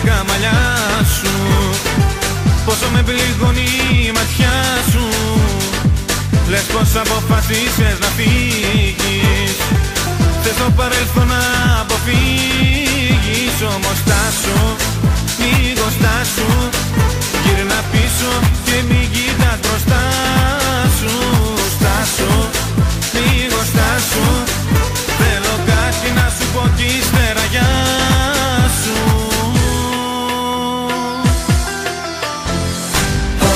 μερικά μαλλιά σου. Πόσο με πληγώνει η ματιά σου. Λες πως αποφασίσες να φύγεις. Θες το παρελθόν να αποφύγεις. Όμως στάσου, λίγο στάσου. Γύρνα πίσω και μην κοιτάς μπροστά σου. Στάσου, λίγο στάσου. Θέλω κάτι να σου πω κι ύστερα γεια σου.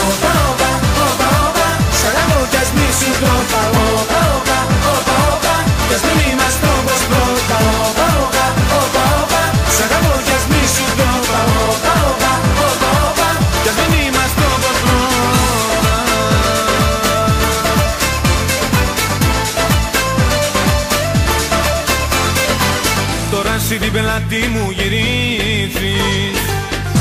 Όπα, όπα, όπα, όπα, σ' αγαπώ κι ας μη σου το είπα. Όπα, όπα, όπα, όπα, κι ας μην είμαστε όπως πρώτα. Όπα, όπα, όπα, όπα, σ' αγαπώ κι ας μη σου το είπα. Όπα, όπα, όπα, όπα, κι ας μην είμαστε όπως πρώτα. Τώρα εσύ την πελάτη μου γυρίζεις.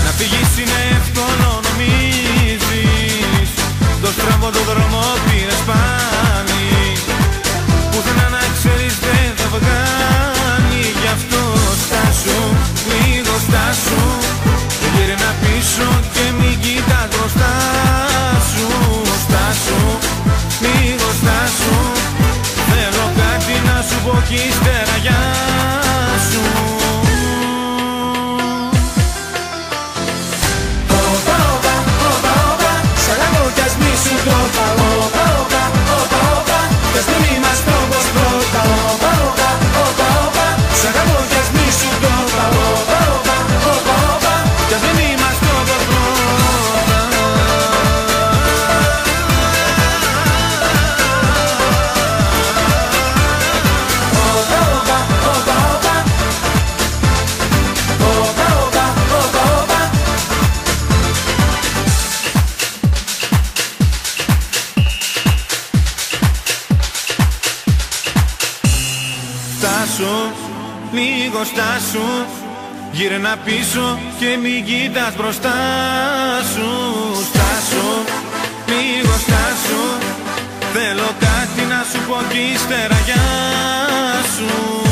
Να φύγεις είναι εύκολο νομίζεις. Το στραβό το δρόμο πήρες πάλι. Πουθενά να ξέρεις δεν θα βγάλει. Γι' αυτό στάσου, λίγο στάσου. Γύρνα πίσω και μην κοιτάς μπροστά σου. Στάσου, λίγο στάσου. Θέλω κάτι να σου πω κι ύστερα γεια σου. Όπα, όπα, όπα, όπα, σ' αγαπώ κι ας μη σου το είπα. Όπα, όπα, όπα, όπα, κι ας μην είμαστε όπως πρώτα. Όπα, όπα, όπα, όπα, σ' αγαπώ κι ας μη σου το είπα. Όπα, όπα, όπα, όπα, κι ας μην είμαστε όπως πρώτα. Όπα, όπα, όπα, όπα, όπα, όπα, όπα, όπα. Στάσου, λίγο στάσου. Γύρνα πίσω και μην κοιτάς μπροστά σου. Στάσου, λίγο στάσου. Θέλω κάτι να σου πω κι ύστερα γεια σου.